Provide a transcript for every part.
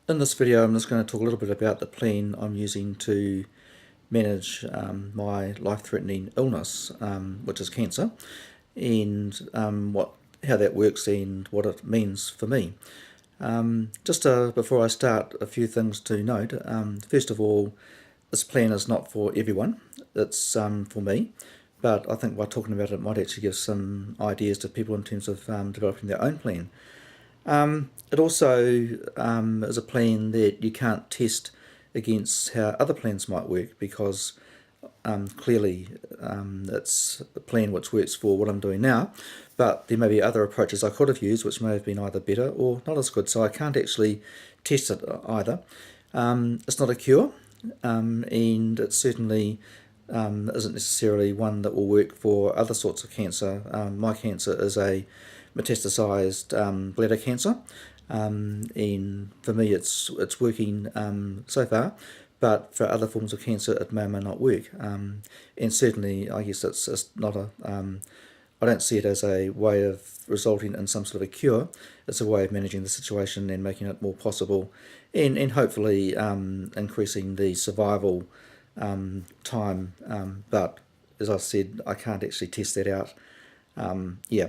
In this video, I'm just going to talk a little bit about the plan I'm using to manage my life-threatening illness, which is cancer, and how that works and what it means for me. Before I start, a few things to note. First of all, this plan is not for everyone. It's for me, but I think by talking about it might actually give some ideas to people in terms of developing their own plan. It also is a plan that you can't test against how other plans might work, because clearly it's a plan which works for what I'm doing now, but there may be other approaches I could have used which may have been either better or not as good, so I can't actually test it either. It's not a cure, and it certainly isn't necessarily one that will work for other sorts of cancer. My cancer is a metastasized bladder cancer, and for me it's working so far, but for other forms of cancer it may or may not work, and certainly I guess it's not a I don't see it as a way of resulting in some sort of a cure. It's a way of managing the situation and making it more possible, and hopefully increasing the survival time, but as I said, I can't actually test that out. Yeah,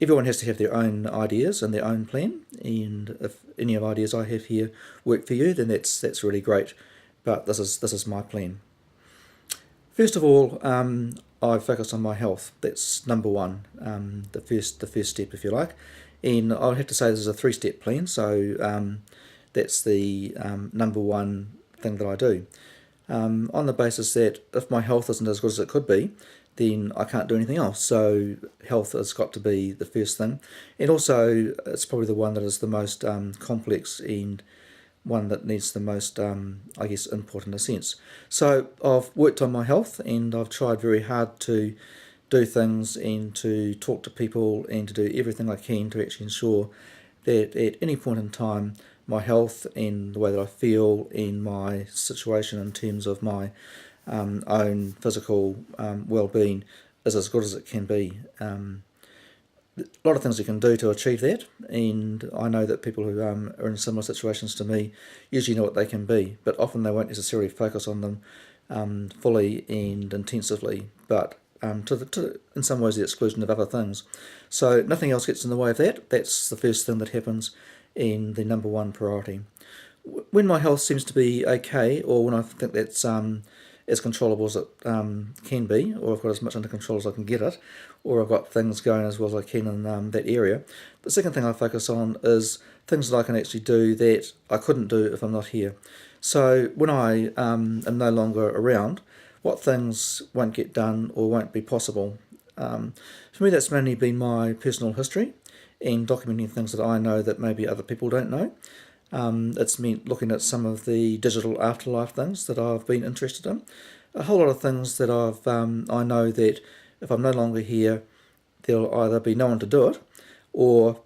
everyone has to have their own ideas and their own plan, and if any of the ideas I have here work for you, then that's really great, but this is my plan. First of all, I focus on my health. That's number one, the first step, if you like, and I'll have to say this is a three-step plan, so that's the number one thing that I do, on the basis that if my health isn't as good as it could be, then I can't do anything else. So health has got to be the first thing, and also it's probably the one that is the most complex and one that needs the most, I guess, input in a sense. So I've worked on my health, and I've tried very hard to do things and to talk to people and to do everything I can to actually ensure that at any point in time my health and the way that I feel and my situation in terms of my own physical well-being is as good as it can be. A lot of things you can do to achieve that, and I know that people who are in similar situations to me usually know what they can be, but often they won't necessarily focus on them fully and intensively, but in some ways the exclusion of other things. So nothing else gets in the way of that. That's the first thing that happens, and the number one priority. When my health seems to be okay, or when I think that's as controllable as it can be, or I've got as much under control as I can get it, or I've got things going as well as I can in that area, the second thing I focus on is things that I can actually do that I couldn't do if I'm not here. So when I am no longer around, what things won't get done or won't be possible? For me, that's mainly been my personal history and documenting things that I know that maybe other people don't know. It's meant looking at some of the digital afterlife things that I've been interested in. A whole lot of things that I know that if I'm no longer here, there'll either be no one to do it, or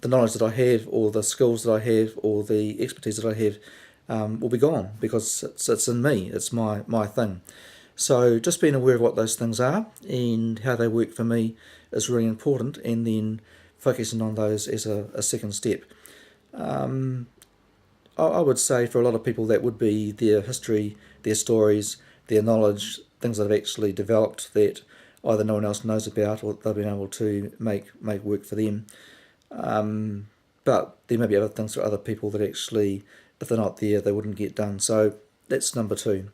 the knowledge that I have, or the skills that I have, or the expertise that I have will be gone, because it's in me, it's my thing. So just being aware of what those things are and how they work for me is really important, and then focusing on those as a second step. I would say for a lot of people that would be their history, their stories, their knowledge, things that have actually developed that either no one else knows about or they've been able to make work for them. But there may be other things for other people that actually, if they're not there, they wouldn't get done. So that's number two.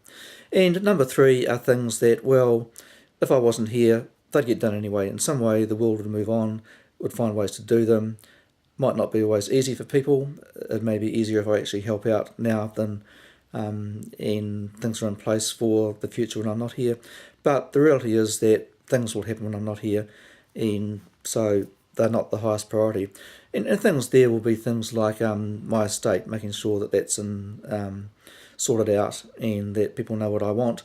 And number three are things that, well, if I wasn't here, they'd get done anyway. In some way, the world would move on, would find ways to do them. Might not be always easy for people. It may be easier if I actually help out now than and things are in place for the future when I'm not here. But the reality is that things will happen when I'm not here, and so they're not the highest priority. And things there will be things like my estate, making sure that that's sorted out and that people know what I want.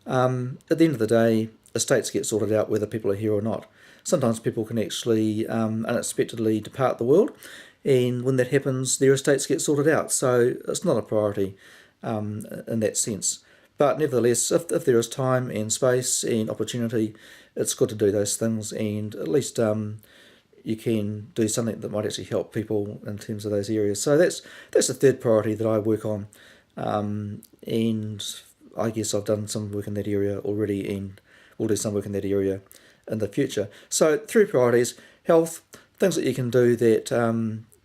At the end of the day, estates get sorted out whether people are here or not. Sometimes people can actually unexpectedly depart the world, and when that happens, their estates get sorted out. So it's not a priority in that sense. But nevertheless, if there is time and space and opportunity, it's good to do those things, and at least you can do something that might actually help people in terms of those areas. So that's the third priority that I work on, and I guess I've done some work in that area already, and will do some work in that area in the future. So 3 priorities: health, things that you can do that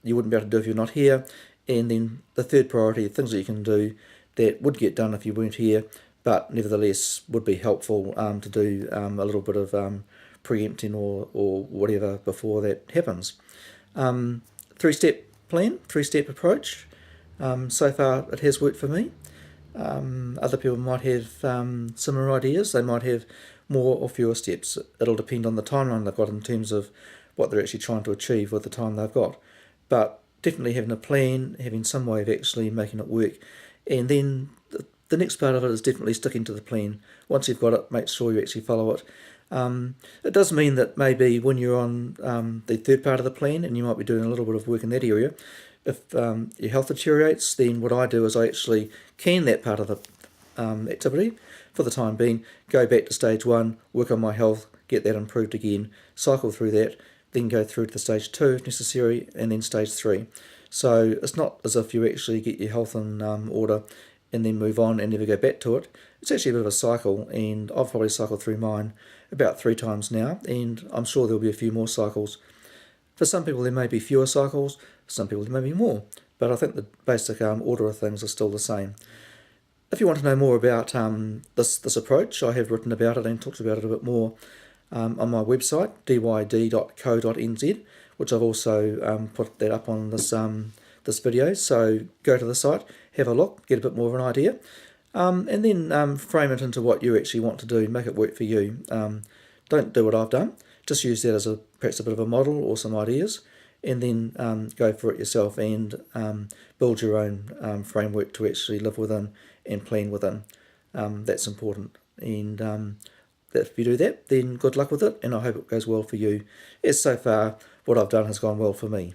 you wouldn't be able to do if you're not here, and then the third priority, things that you can do that would get done if you weren't here, but nevertheless would be helpful to do a little bit of preempting or whatever before that happens. 3-step plan, 3-step approach. So far it has worked for me. Other people might have similar ideas. They might have more or fewer steps. It'll depend on the timeline they've got in terms of what they're actually trying to achieve with the time they've got. But definitely having a plan, having some way of actually making it work. And then the next part of it is definitely sticking to the plan. Once you've got it, make sure you actually follow it. It does mean that maybe when you're on the third part of the plan, and you might be doing a little bit of work in that area, if your health deteriorates, then what I do is I actually can that part of the activity for the time being, go back to stage 1, work on my health, get that improved again, cycle through that, then go through to the stage 2 if necessary, and then stage 3. So it's not as if you actually get your health in order and then move on and never go back to it. It's actually a bit of a cycle, and I've probably cycled through mine about 3 times now, and I'm sure there'll be a few more cycles. For some people there may be fewer cycles, for some people there may be more, but I think the basic order of things are still the same. If you want to know more about this approach, I have written about it and talked about it a bit more on my website, dyd-dgyeo.nz, which I've also put that up on this video. So go to the site, have a look, get a bit more of an idea, and then frame it into what you actually want to do, make it work for you. Don't do what I've done, just use that as perhaps a bit of a model or some ideas, and then go for it yourself and build your own framework to actually live within and plan within. That's important, and if you do that, then good luck with it, and I hope it goes well for you, as so far what I've done has gone well for me.